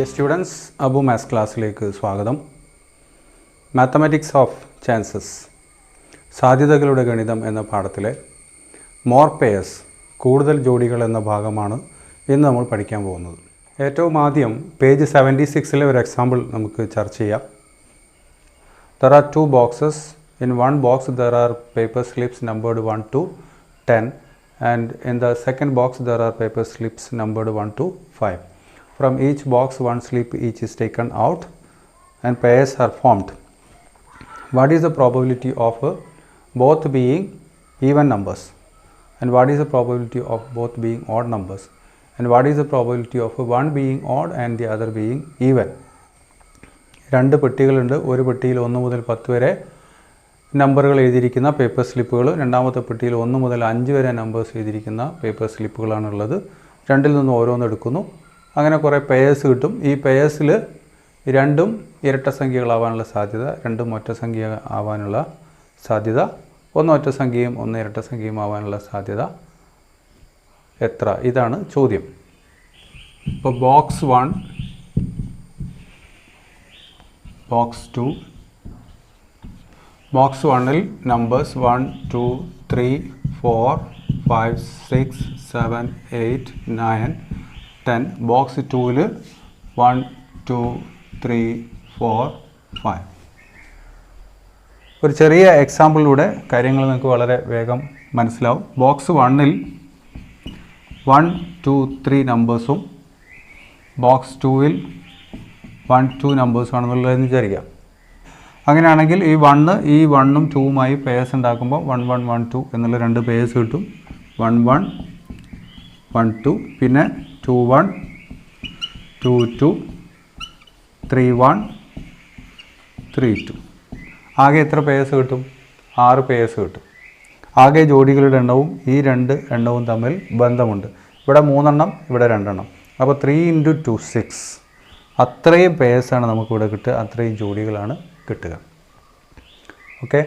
Dear students, Abu Maths ക്ലാസ്സിലേക്ക് സ്വാഗതം. Mathematics of chances സാധ്യതകളുടെ ഗണിതം എന്ന പാഠത്തിലെ മോർ പെയർസ് കൂടുതൽ ജോഡികൾ എന്ന ഭാഗമാണ് ഇന്ന് നമ്മൾ പഠിക്കാൻ പോകുന്നത്. ഏറ്റവും ആദ്യം പേജ് 76 ഒരു എക്സാമ്പിൾ നമുക്ക് ചർച്ച ചെയ്യാം. There are two boxes. In one box there are paper slips numbered 1 to 10 and in the second box there are paper slips numbered 1 to 5. From each box one slip each is taken out and pairs are formed. What is the probability of both being even numbers and what is the probability of both being odd numbers and what is the probability of one being odd and the other being even? രണ്ട് പെട്ടികളുണ്ട്. ഒരു പെട്ടിയിൽ 1 മുതൽ 10 വരെ നമ്പറുകൾ എഴുതിയിരിക്കുന്ന paper സ്ലിപ്പുകൾ, രണ്ടാമത്തെ പെട്ടിയിൽ 1 മുതൽ 5 വരെ നമ്പേഴ്സ് എഴുതിയിരിക്കുന്ന പേപ്പർ സ്ലിപ്പുകളാണുള്ളത്. രണ്ടിൽ നിന്നും ഓരോന്ന് എടുക്കുന്നു. അങ്ങനെ കുറേ പെയേഴ്സ് കിട്ടും. ഈ പെയേഴ്സിൽ രണ്ടും ഇരട്ട സംഖ്യകളാവാനുള്ള സാധ്യത, രണ്ടും ഒറ്റ സംഖ്യ ആവാനുള്ള സാധ്യത, ഒന്ന് ഒറ്റ സംഖ്യയും ഒന്ന് ഇരട്ട സംഖ്യയും ആവാനുള്ള സാധ്യത എത്ര? ഇതാണ് ചോദ്യം. ഇപ്പോൾ ബോക്സ് 1, ബോക്സ് 2, ബോക്സ് 1ൽ നമ്പേഴ്സ് 1, 2, 3, 4, 5, 6, 7, 8, 9, 10. ബോക്സ് 2ൽ 1, 2, 3, 4, 5. ഒരു ചെറിയ എക്സാമ്പിളിലൂടെ കാര്യങ്ങൾ നിങ്ങൾക്ക് വളരെ വേഗം മനസ്സിലാവും. ബോക്സ് 1ൽ 1, 2, 3 നമ്പേഴ്സും ബോക്സ് 2ൽ 1, 2 നമ്പേഴ്സും ആണെന്നുള്ളതെന്ന് വിചാരിക്കാം. അങ്ങനെയാണെങ്കിൽ ഈ 1ഉം 2ഉമായി പെയേഴ്സ് ഉണ്ടാക്കുമ്പോൾ 1, 1, 1, 2 എന്നുള്ള രണ്ട് പെയേഴ്സ് കിട്ടും. 1, 1, 1, 2, പിന്നെ 2, 1, 2, 2, 3, 1, 3, 2. ആകെ എത്ര പെയേഴ്സ് കിട്ടും? 6 പെയേഴ്സ് കിട്ടും. ആകെ ജോഡികളുടെ എണ്ണവും ഈ രണ്ട് എണ്ണവും തമ്മിൽ ബന്ധമുണ്ട്. ഇവിടെ 3 എണ്ണം, ഇവിടെ 2 എണ്ണം. അപ്പോൾ 3 × 2 6. അത്രയും പെയേഴ്സാണ് നമുക്കിവിടെ കിട്ടുക, അത്രയും ജോഡികളാണ് കിട്ടുക. ഓക്കെ,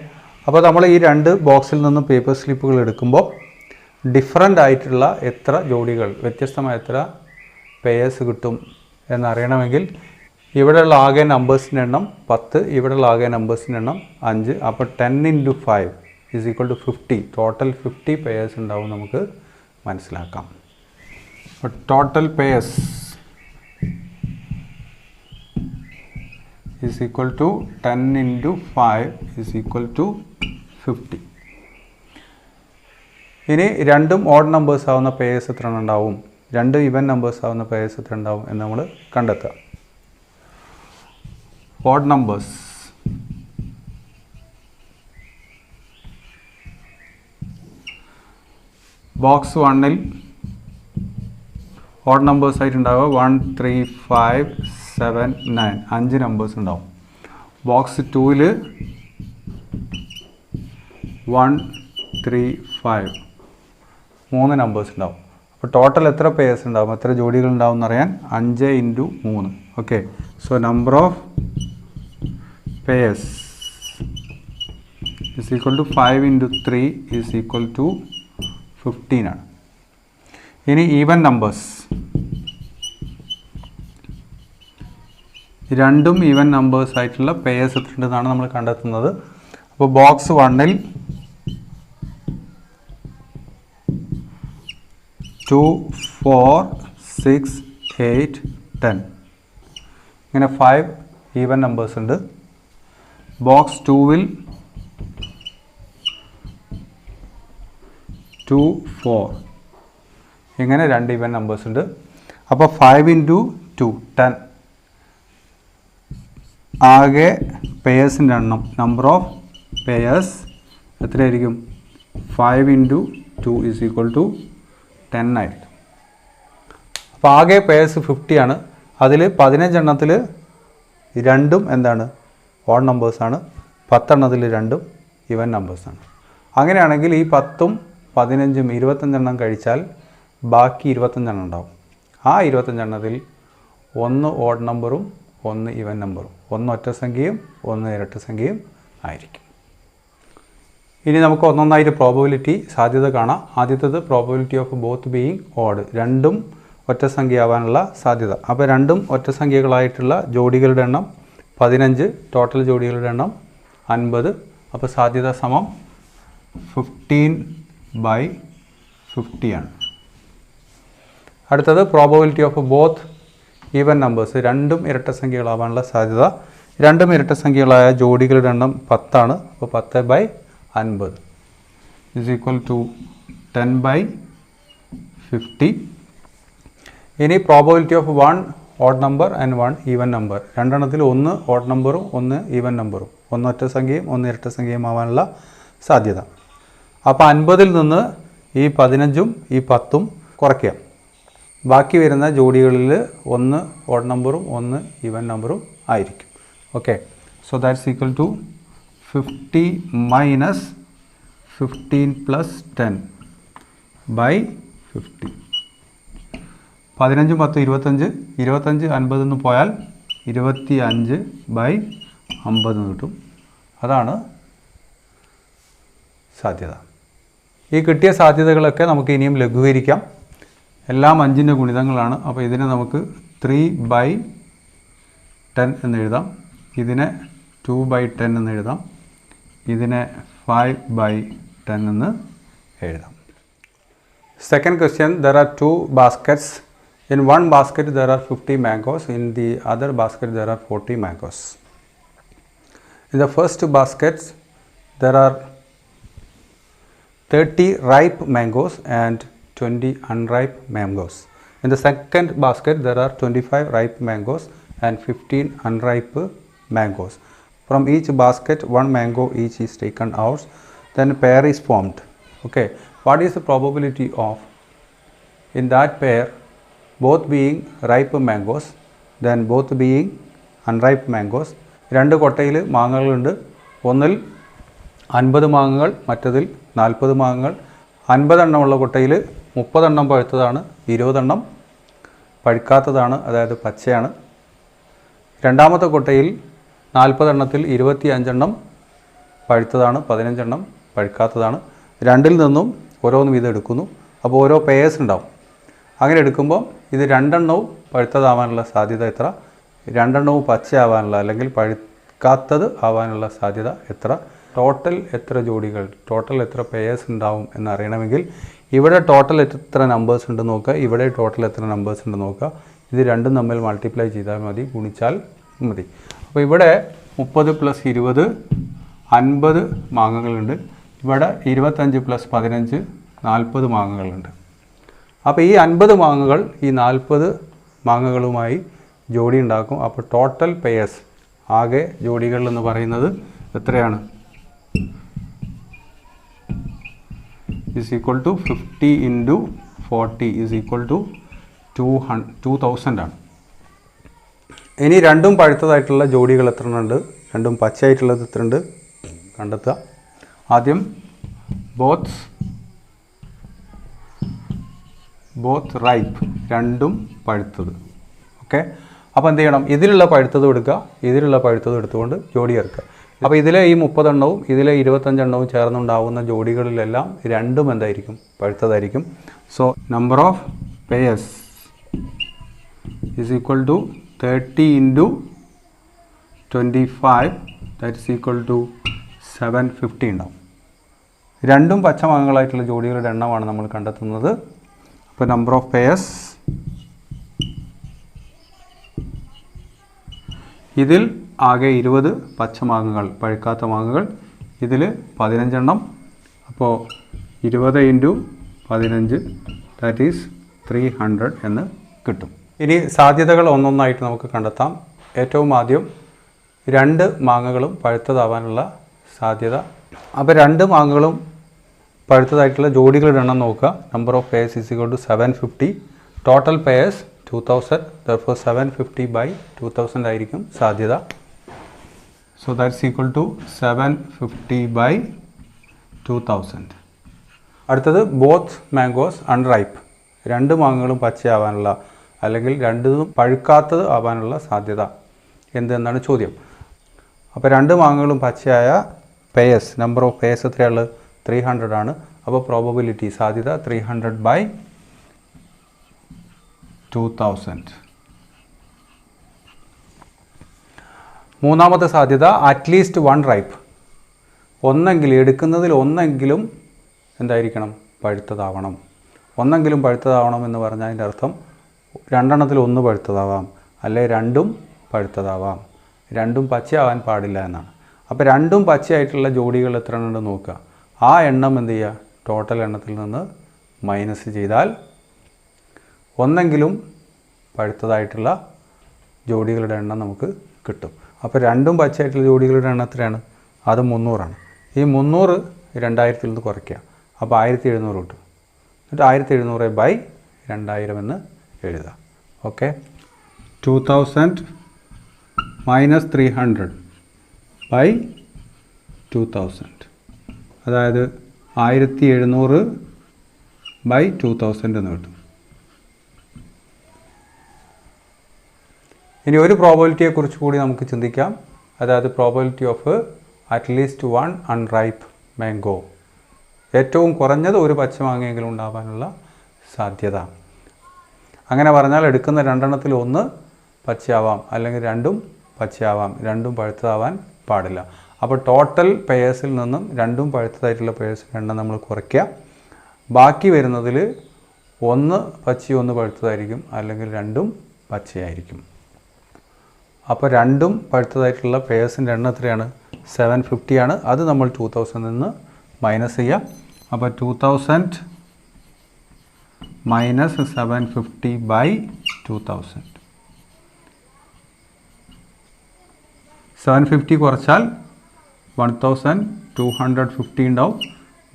അപ്പോൾ നമ്മൾ ഈ രണ്ട് ബോക്സിൽ നിന്ന് പേപ്പർ സ്ലിപ്പുകൾ എടുക്കുമ്പോൾ ഡിഫറൻ്റ് ആയിട്ടുള്ള എത്ര ജോഡികൾ, വ്യത്യസ്തമായ എത്ര പെയേഴ്സ് കിട്ടും എന്നറിയണമെങ്കിൽ ഇവിടെയുള്ള ആകെ നമ്പേഴ്സിൻ്റെ എണ്ണം 10, ഇവിടെയുള്ള ആകെ നമ്പേഴ്സിൻ്റെ എണ്ണം 5. അപ്പോൾ 10 × 5 = 50. ടോട്ടൽ 50 പെയേഴ്സ് ഉണ്ടാവും നമുക്ക് മനസ്സിലാക്കാം. അപ്പോൾ total pairs is equal to 10 × 5 is equal to 50. ഇനി രണ്ടും ഓഡ് നമ്പേഴ്സ് ആവുന്ന പെയേഴ്സ് എത്ര ഉണ്ടാവും, രണ്ട് ഈവൻ നമ്പേഴ്സ് ആവുന്ന പെയേഴ്സ് എത്ര ഉണ്ടാവും എന്ന് നമ്മൾ കണ്ടെത്തുക. ഓഡ് നമ്പേഴ്സ് ബോക്സ് 1ൽ ഓഡ് നമ്പേഴ്സ് ആയിട്ടുണ്ടാവുക 1, 3, 5, 7, 9. 5 നമ്പേഴ്സ് ഉണ്ടാവും. ബോക്സ് 2ൽ 1, 3, 5 3 നമ്പേഴ്സ് ഉണ്ടാവും. അപ്പോൾ ടോട്ടൽ എത്ര പെയേഴ്സ് ഉണ്ടാവും, എത്ര ജോഡികൾ ഉണ്ടാവും എന്നറിയാൻ 5 × 3. Okay, so number of pairs is equal to 5 × 3 is equal to 15 ആണ്. ഇനി ഈവൻ നമ്പേഴ്സ്, രണ്ടും ഈവൻ നമ്പേഴ്സ് ആയിട്ടുള്ള പെയേഴ്സ് എത്ര ഉണ്ടെന്നാണ് നമ്മൾ കണ്ടെത്തുന്നത്. അപ്പോൾ ബോക്സ് 1ൽ 2, 4, 6, 8, 10 ഇങ്ങനെ 5 ഈവൻ നമ്പേഴ്സ് ഉണ്ട്. ബോക്സ് 2ൽ 2, 4 ഇങ്ങനെ 2 ഈവൻ നമ്പേഴ്സ് ഉണ്ട്. അപ്പോൾ 5 × 2 10. ആകെ പെയേഴ്സിൻ്റെ എണ്ണം, നമ്പർ ഓഫ് പെയേഴ്സ് എത്രയായിരിക്കും? 5 × 2 is equal to 10 ആയിരിക്കും. അപ്പോൾ ആകെ പെയേഴ്സ് 50 ആണ്. അതിൽ 15 എണ്ണത്തിൽ രണ്ടും എന്താണ്? ഓഡ് നമ്പേഴ്സാണ്. 10 എണ്ണത്തിൽ രണ്ടും ഈവൻ നമ്പേഴ്സാണ്. അങ്ങനെയാണെങ്കിൽ ഈ 10ഉം 15ഉം 25 എണ്ണം കഴിച്ചാൽ ബാക്കി 25 എണ്ണം ഉണ്ടാവും. ആ 25 എണ്ണത്തിൽ 1 ഓഡ് നമ്പറും 1 ഈവൻ നമ്പറും, 1 ഒറ്റ സംഖ്യയും 1 ഇരട്ട സംഖ്യയും ആയിരിക്കും. ഇനി നമുക്ക് ഒന്നൊന്നായിട്ട് പ്രോബബിലിറ്റി സാധ്യത കാണാം. ആദ്യത്തേത് probability of both being odd, രണ്ടും ഒറ്റ സംഖ്യയാവാനുള്ള സാധ്യത. അപ്പോൾ രണ്ടും ഒറ്റ സംഖ്യകളായിട്ടുള്ള ജോഡികളുടെ എണ്ണം 15, ടോട്ടൽ ജോഡികളുടെ എണ്ണം 50. അപ്പോൾ സാധ്യത സമം 15/50 ആണ്. അടുത്തത് probability of both even numbers. രണ്ടും ഇരട്ട സംഖ്യകളാവാനുള്ള സാധ്യത. രണ്ടും ഇരട്ട സംഖ്യകളായ ജോഡികളുടെ എണ്ണം 10 ആണ്. അപ്പോൾ 10/50 is equal to 10/50. ഇനി probability of 1 odd number and 1 even number. രണ്ടെണ്ണത്തിൽ ഒന്ന് ഓഡ് നമ്പറും ഒന്ന് ഈവൻ നമ്പറും, ഒന്ന് ഒറ്റ സംഖ്യയും ഒന്ന് ഇരട്ട സംഖ്യയും ആവാനുള്ള സാധ്യത. അപ്പോൾ 50-ൽ നിന്ന് ഈ 15-ഉം ഈ 10-ഉം കുറയ്ക്കുക. ബാക്കി വരുന്ന ജോഡികളിൽ ഒന്ന് ഓഡ് നമ്പറും ഒന്ന് ഈവൻ നമ്പറും ആയിരിക്കും. Okay, so that's equal to 50 minus 15 plus 10/50. 15 10 25, 25 50 എന്ന് പോയാൽ 25/50 കിട്ടും. അതാണ് സാധ്യത. ഈ കിട്ടിയ സാധ്യതകളൊക്കെ നമുക്ക് ഇനിയും ലഘൂകരിക്കാം. എല്ലാം 5ൻ്റെ ഗുണിതങ്ങളാണ്. അപ്പോൾ ഇതിനെ നമുക്ക് 3/10 എന്ന് എഴുതാം, ഇതിനെ 2/10 എന്ന് എഴുതാം, ഇതിനെ 5/10 എന്ന് എഴുതാം. Second question, there are 2 baskets. In one basket there are 50 mangoes, in the other basket there are 40 mangoes. In the first basket there are 30 ripe mangoes and 20 unripe mangoes. In the second basket there are 25 ripe mangoes and 15 unripe mangoes. From each basket 1 mango each is taken out, then pair is formed. Okay, what is the probability of in that pair both being ripe mangoes then both being unripe mangoes? രണ്ട് കൊട്ടയിൽ മാങ്ങകളുണ്ട്. ഒന്നിൽ 50 മാങ്ങകൾ, മറ്റതിൽ 40 മാങ്ങകൾ. 50 എണ്ണമുള്ള കൊട്ടയിൽ 30 എണ്ണം പഴുത്തതാണ്, 20 എണ്ണം പഴുക്കാത്തതാണ്, അതായത് പച്ചയാണ്. രണ്ടാമത്തെ കൊട്ടയിൽ 40 എണ്ണത്തിൽ 25 എണ്ണം പഴുത്തതാണ്, 15 എണ്ണം പഴുക്കാത്തതാണ്. രണ്ടിൽ നിന്നും ഓരോന്ന് വീതം എടുക്കുന്നു. അപ്പോൾ ഓരോ പേയേഴ്സ് ഉണ്ടാവും. അങ്ങനെ എടുക്കുമ്പോൾ ഇത് 2 എണ്ണവും പഴുത്തതാവാനുള്ള സാധ്യത എത്ര, 2 എണ്ണവും പച്ചയാവാനുള്ള അല്ലെങ്കിൽ പഴുക്കാത്തത് ആവാനുള്ള സാധ്യത എത്ര, ടോട്ടൽ എത്ര ജോഡികൾ, ടോട്ടൽ എത്ര പേയേഴ്സ് ഉണ്ടാവും എന്നറിയണമെങ്കിൽ ഇവിടെ ടോട്ടൽ എത്ര നമ്പേഴ്സ് ഉണ്ട് നോക്കുക, ഇവിടെ ടോട്ടൽ എത്ര നമ്പേഴ്സ് ഉണ്ട് നോക്കുക. ഇത് രണ്ടും തമ്മിൽ മൾട്ടിപ്ലൈ ചെയ്താൽ മതി, ഗുണിച്ചാൽ മതി. അപ്പോൾ ഇവിടെ 30 + 20 50 മാങ്ങകളുണ്ട്. ഇവിടെ 25 + 15 40 മാങ്ങകളുണ്ട്. അപ്പോൾ ഈ 50 മാങ്ങകൾ ഈ 40 മാങ്ങകളുമായി ജോഡി ഉണ്ടാക്കും. അപ്പോൾ ടോട്ടൽ പേയേഴ്സ്, ആകെ ജോഡികൾ എന്ന് പറയുന്നത് എത്രയാണ്? is equal to 50 × 40 is equal to 2000 ആണ്. ഇനി രണ്ടും പഴുത്തതായിട്ടുള്ള ജോഡികൾ എത്ര ഉണ്ട്, രണ്ടും പച്ചയായിട്ടുള്ളത് എത്ര ഉണ്ട് കണ്ടെത്തുക. ആദ്യം ബോത്ത് റൈപ്പ്, രണ്ടും പഴുത്തത്. ഓക്കെ, അപ്പോൾ എന്ത് ചെയ്യണം, ഇതിലുള്ള പഴുത്തത് എടുക്കുക, ഇതിലുള്ള പഴുത്തത് എടുത്തുകൊണ്ട് ജോഡി ചേർക്കുക. അപ്പോൾ ഇതിലെ ഈ 30 എണ്ണവും ഇതിലെ 25 എണ്ണവും ചേർന്നുണ്ടാവുന്ന ജോഡികളിലെല്ലാം രണ്ടും എന്തായിരിക്കും, പഴുത്തതായിരിക്കും. So number of pairs is equal to 30 × 25, that is equal to 750 ഉണ്ടാവും. രണ്ടും പച്ചമാങ്ങകളായിട്ടുള്ള ജോഡികളുടെ എണ്ണമാണ് നമ്മൾ കണ്ടെത്തുന്നത്. അപ്പോൾ നമ്പർ ഓഫ് പേയേഴ്സ്, ഇതിൽ ആകെ 20 പച്ചമാങ്ങകൾ, പഴുക്കാത്ത മാങ്ങകൾ, ഇതിൽ 15 എണ്ണം. അപ്പോൾ 20 × 15 ദാറ്റ് ഈസ് 300 എന്ന് കിട്ടും. ഇനി സാധ്യതകൾ ഒന്നൊന്നായിട്ട് നമുക്ക് കണ്ടെത്താം. ഏറ്റവും ആദ്യം 2 മാങ്ങകളും പഴുത്തതാവാനുള്ള സാധ്യത. അപ്പോൾ 2 മാങ്ങകളും പഴുത്തതായിട്ടുള്ള ജോഡികളുടെ എണ്ണം നോക്കുക. Number of pairs is equal to 750. Total pairs 2000. therefore 750/2000 ആയിരിക്കും സാധ്യത. So that's equal to 750/2000. അടുത്തത് ബോത്ത് മാംഗോസ് അൺറൈപ്പ്. 2 മാങ്ങകളും പച്ചയാവാനുള്ള അല്ലെങ്കിൽ രണ്ടും പഴുക്കാത്തത് ആവാനുള്ള സാധ്യത എന്തെന്നാണ് ചോദ്യം. അപ്പോൾ 2 മാങ്ങകളും പച്ചയായ പേയേഴ്സ്, നമ്പർ ഓഫ് പേയേഴ്സ് എത്രയുള്ളത്, 300 ആണ്. അപ്പോൾ പ്രോബബിലിറ്റി, സാധ്യത 300/2000. 2000. മൂന്നാമത്തെ സാധ്യത അറ്റ്ലീസ്റ്റ് വൺ റൈപ്പ്, ഒന്നെങ്കിലും എടുക്കുന്നതിൽ ഒന്നെങ്കിലും എന്തായിരിക്കണം, പഴുത്തതാവണം. ഒന്നെങ്കിലും പഴുത്തതാവണം എന്ന് പറഞ്ഞാൽ അതിൻ്റെ അർത്ഥം രണ്ടെണ്ണത്തിൽ ഒന്ന് പഴുത്തതാവാം, അല്ലെ രണ്ടും പഴുത്തതാവാം, രണ്ടും പച്ചയാവാൻ പാടില്ല എന്നാണ്. അപ്പോൾ രണ്ടും പച്ചയായിട്ടുള്ള ജോഡികൾ എത്ര എണ്ണം ഉണ്ടെന്ന് നോക്കുക. ആ എണ്ണം എന്ത് ചെയ്യുക, ടോട്ടൽ എണ്ണത്തിൽ നിന്ന് മൈനസ് ചെയ്താൽ ഒന്നെങ്കിലും പഴുത്തതായിട്ടുള്ള ജോഡികളുടെ എണ്ണം നമുക്ക് കിട്ടും. അപ്പോൾ രണ്ടും പച്ചയായിട്ടുള്ള ജോഡികളുടെ എണ്ണം എത്രയാണ്, അത് 300ആണ്. ഈ 300 2000 നിന്ന് കുറയ്ക്കുക, അപ്പോൾ 1700 കിട്ടും. എന്നിട്ട് 1700/2000 എന്ന് എഴുതുക. ഓക്കെ, 2000 മൈനസ് 300/2000, അതായത് 1700/2000 എന്ന് കിട്ടും. ഇനി ഒരു പ്രോബബിലിറ്റിയെക്കുറിച്ച് കൂടി നമുക്ക് ചിന്തിക്കാം. അതായത് probability of at least one unripe mango, ഏറ്റവും കുറഞ്ഞത് ഒരു പച്ചമാങ്ങയെങ്കിലും ഉണ്ടാകാനുള്ള സാധ്യത. അങ്ങനെ പറഞ്ഞാൽ എടുക്കുന്ന രണ്ടെണ്ണത്തിൽ ഒന്ന് പച്ചയാവാം, അല്ലെങ്കിൽ രണ്ടും പച്ചയാവാം, രണ്ടും പഴുത്തതാവാൻ പാടില്ല. അപ്പോൾ ടോട്ടൽ പെയേഴ്സിൽ നിന്നും രണ്ടും പഴുത്തതായിട്ടുള്ള പെയേഴ്സിൻ്റെ എണ്ണം നമ്മൾ കുറയ്ക്കുക. ബാക്കി വരുന്നതിൽ ഒന്ന് പച്ചയും ഒന്ന് പഴുത്തതായിരിക്കും, അല്ലെങ്കിൽ രണ്ടും പച്ചയായിരിക്കും. അപ്പോൾ രണ്ടും പഴുത്തതായിട്ടുള്ള പെയേഴ്സിൻ്റെ എണ്ണം എത്രയാണ്, 750 ആണ്. അത് നമ്മൾ 2000 നിന്ന് മൈനസ് ചെയ്യാം. അപ്പോൾ 2000 മൈനസ് 750/2000, 750 കുറച്ചാൽ 1250 ഉണ്ടാവും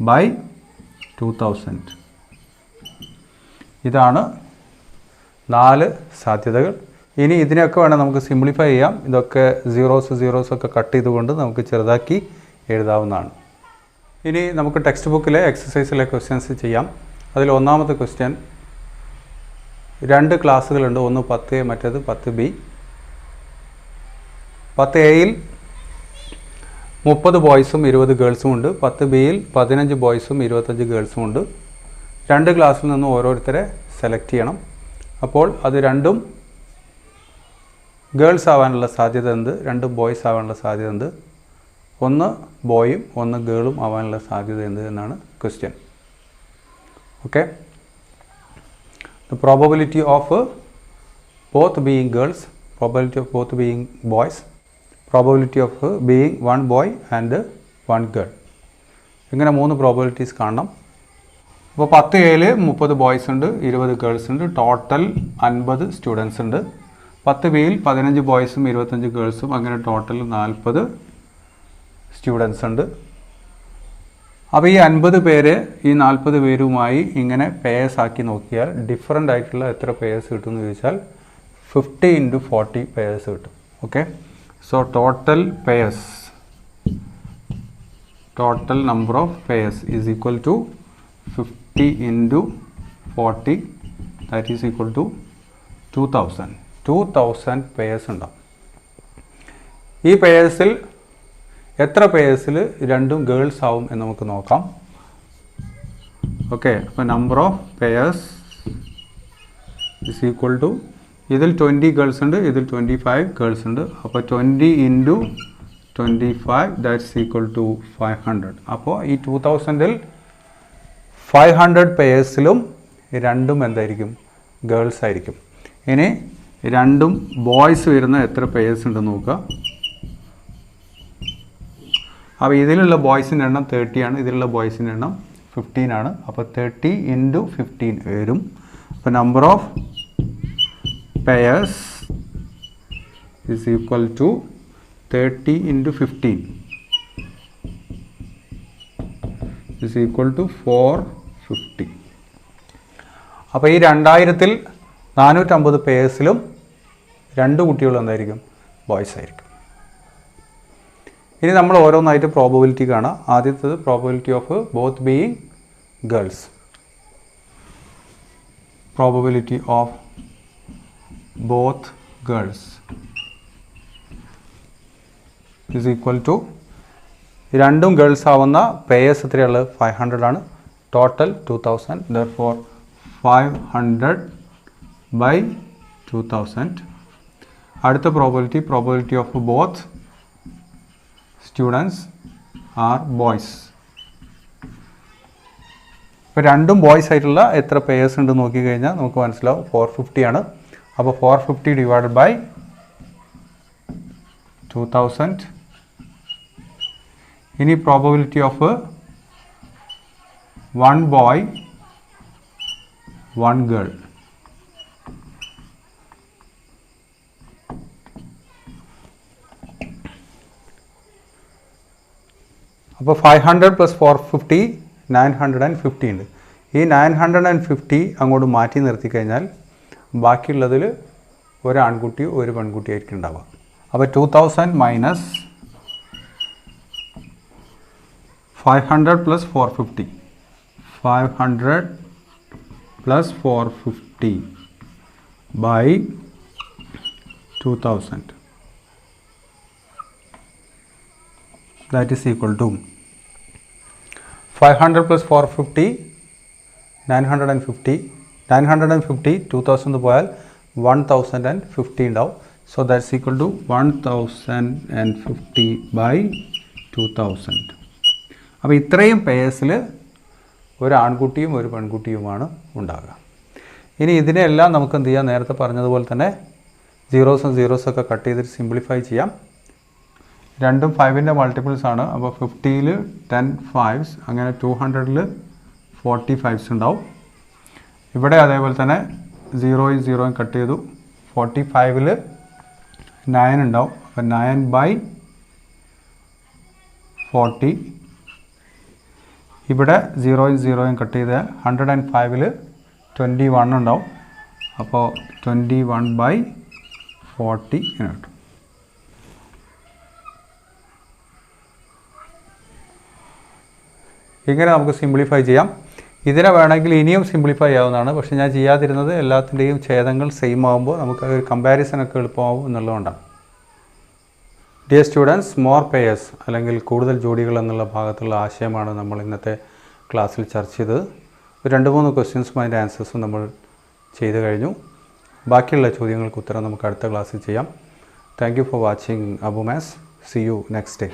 /2000. ഇതാണ് 4 സാധ്യതകൾ. ഇനി ഇതിനെയൊക്കെ വേണം നമുക്ക് സിംപ്ലിഫൈ ചെയ്യാം. ഇതൊക്കെ സീറോസ് ഒക്കെ കട്ട് ചെയ്തുകൊണ്ട് നമുക്ക് ചെറുതാക്കി എഴുതാവുന്നതാണ്. ഇനി നമുക്ക് ടെക്സ്റ്റ് ബുക്കിലെ എക്സസൈസിലെ ക്വസ്റ്റ്യൻസ് ചെയ്യാം. അതിൽ ഒന്നാമത്തെ ക്വസ്റ്റ്യൻ, 2 ക്ലാസ്സുകളുണ്ട്, ഒന്ന് 10A മറ്റേത് 10B. 10Aയിൽ 30 ബോയ്സും 20 ഗേൾസും ഉണ്ട്. 10Bയിൽ 15 ബോയ്സും 25 ഗേൾസും ഉണ്ട്. 2 ക്ലാസ്സിൽ നിന്നും ഓരോരുത്തരെ സെലക്ട് ചെയ്യണം. അപ്പോൾ അത് രണ്ടും ഗേൾസ് ആവാനുള്ള സാധ്യത എന്ത്, 2 ബോയ്സ് ആവാനുള്ള സാധ്യത എന്ത്, ഒന്ന് ബോയും ഒന്ന് ഗേളും ആവാനുള്ള സാധ്യത എന്ത് എന്നാണ് question. Okay, the probability of both being girls, probability of both being boys, probability of being 1 boy and 1 girl. ഇങ്ങനെ 3 പ്രോബബിലിറ്റീസ് കാണണം. അപ്പോൾ 10Aയിൽ 30 ബോയ്സ് ഉണ്ട്, 20 ഗേൾസ് ഉണ്ട്, ടോട്ടൽ 50 സ്റ്റുഡൻസ് ഉണ്ട്. 10Bയിൽ 15 ബോയ്സും 25 ഗേൾസും, അങ്ങനെ ടോട്ടൽ 40 സ്റ്റുഡൻസ് ഉണ്ട്. അപ്പോൾ ഈ 50 പേര് ഈ 40 പേരുമായി ഇങ്ങനെ പേയേഴ്സ് ആക്കി നോക്കിയാൽ ഡിഫറൻ്റ് ആയിട്ടുള്ള എത്ര പേയേഴ്സ് കിട്ടുമെന്ന് ചോദിച്ചാൽ 50 × 40 പേയേഴ്സ് കിട്ടും. Okay, so total pairs, total number of pairs is equal to 50 × 40, that is equal to 2000 pairs ഉണ്ടാവും. ഈ പേയേഴ്സിൽ എത്ര പേയേഴ്സിൽ രണ്ടും ഗേൾസ് ആവും എന്ന് നമുക്ക് നോക്കാം. ഓക്കെ, അപ്പോൾ number of pairs is equal to, ഇതിൽ 20 ഗേൾസ് ഉണ്ട്, ഇതിൽ 25 ഗേൾസ് ഉണ്ട്. അപ്പോൾ 20 × 25 ദാറ്റ്സ് ഈക്വൽ ടു 500. അപ്പോൾ ഈ 2000ൽ 500 പേയേഴ്സിലും രണ്ടും എന്തായിരിക്കും, ഗേൾസ് ആയിരിക്കും. ഇനി രണ്ടും ബോയ്സ് വരുന്ന എത്ര പേയേഴ്സ് ഉണ്ടെന്ന് നോക്കുക. അപ്പോൾ ഇതിലുള്ള ബോയ്സിൻ്റെ എണ്ണം 30 ആണ്, ഇതിലുള്ള ബോയ്സിൻ്റെ എണ്ണം 15 ആണ്. അപ്പോൾ 30 × 15 വരും. അപ്പോൾ number of pairs is equal to 30 × 15 is equal to 450. അപ്പോൾ ഈ 2000ൽ 450 പേയേഴ്സിലും 2 കുട്ടികളും എന്തായിരിക്കും, ബോയ്സ് ആയിരിക്കും. ഇനി നമ്മൾ ഓരോന്നായിട്ട് പ്രോബബിലിറ്റി കാണാം. ആദ്യത്തേത് probability of both being girls. Probability of both girls is equal to, രണ്ടും ഗേൾസ് ആവുന്ന പേയേഴ്സ് എത്രയുള്ളത്, 500 ആണ്. ടോട്ടൽ 2000. Therefore 500 by 2000. അടുത്ത probability of both students are boys. ഇപ്പോൾ രണ്ടും ബോയ്സ് ആയിട്ടുള്ള എത്ര പേയേഴ്സ് ഉണ്ട് നോക്കി കഴിഞ്ഞാൽ നമുക്ക് മനസ്സിലാവും 450 ആണ്. അപ്പോൾ 450 ഡിവൈഡഡ് ബൈ 2000. ഇനി പ്രോബബിലിറ്റി ഓഫ് 1 ബോയ് 1 ഗേൾ. അപ്പോൾ 500 + 450 950 ഉണ്ട്. ഈ 950 അങ്ങോട്ട് മാറ്റി നിർത്തി കഴിഞ്ഞാൽ ബാക്കിയുള്ളതിൽ ഒരു ആൺകുട്ടിയോ ഒരു പെൺകുട്ടിയോ ആയിരിക്കും ഉണ്ടാവുക. അപ്പോൾ 2000 minus 500 + 450 500 + 450 by 2000. That is equal to 500 + 450 950 2000 പോയാൽ 1050 ഉണ്ടാവും. So that's equal to 1050 by 2000. അപ്പോൾ ഇത്രയും പേയേഴ്സിൽ ഒരു ആൺകുട്ടിയും ഒരു പെൺകുട്ടിയുമാണ് ഉണ്ടാകുക. ഇനി ഇതിനെല്ലാം നമുക്ക് എന്ത് ചെയ്യാം, നേരത്തെ പറഞ്ഞതുപോലെ തന്നെ സീറോസും സീറോസൊക്കെ കട്ട് ചെയ്തിട്ട് സിംപ്ലിഫൈ ചെയ്യാം. രണ്ടും 5ൻ്റെ മൾട്ടിപ്പിൾസ് ആണ്. അപ്പോൾ 50ൽ 10 5s, അങ്ങനെ 200ൽ 40 5s ഉണ്ടാവും. ഇവിടെ അതേപോലെ തന്നെ 0യും 0യും കട്ട് ചെയ്തു. 45ൽ 9 ഉണ്ടാവും. അപ്പോൾ 9/40. ഇവിടെ 0യും 0യും കട്ട് ചെയ്താൽ 105ൽ 21 ഉണ്ടാവും. അപ്പോൾ 21/40 ഇങ്ങനെ കിട്ടും. ഇങ്ങനെ നമുക്ക് സിംപ്ലിഫൈ ചെയ്യാം. ഇതിനെ വേണമെങ്കിൽ ഇനിയും സിംപ്ലിഫൈ ചെയ്യാവുന്നതാണ്. പക്ഷേ ഞാൻ ചെയ്യാതിരുന്നത് എല്ലാത്തിൻ്റെയും ഛേദങ്ങൾ സെയിം ആകുമ്പോൾ നമുക്ക് ഒരു കമ്പാരിസനൊക്കെ എളുപ്പമാവും എന്നുള്ളതുകൊണ്ടാണ്. ഡിയർ സ്റ്റുഡൻസ്, മോർ പേയേഴ്സ് അല്ലെങ്കിൽ കൂടുതൽ ജോഡികൾ എന്നുള്ള ഭാഗത്തുള്ള ആശയമാണ് നമ്മൾ ഇന്നത്തെ ക്ലാസ്സിൽ ചർച്ച ചെയ്തത്. 2-3 ക്വസ്റ്റ്യൻസും അതിൻ്റെ ആൻസേഴ്സും നമ്മൾ ചെയ്തു കഴിഞ്ഞു. ബാക്കിയുള്ള ചോദ്യങ്ങൾക്ക് ഉത്തരം നമുക്ക് അടുത്ത ക്ലാസ്സിൽ ചെയ്യാം. Thank you for watching Abu maths. C you next day.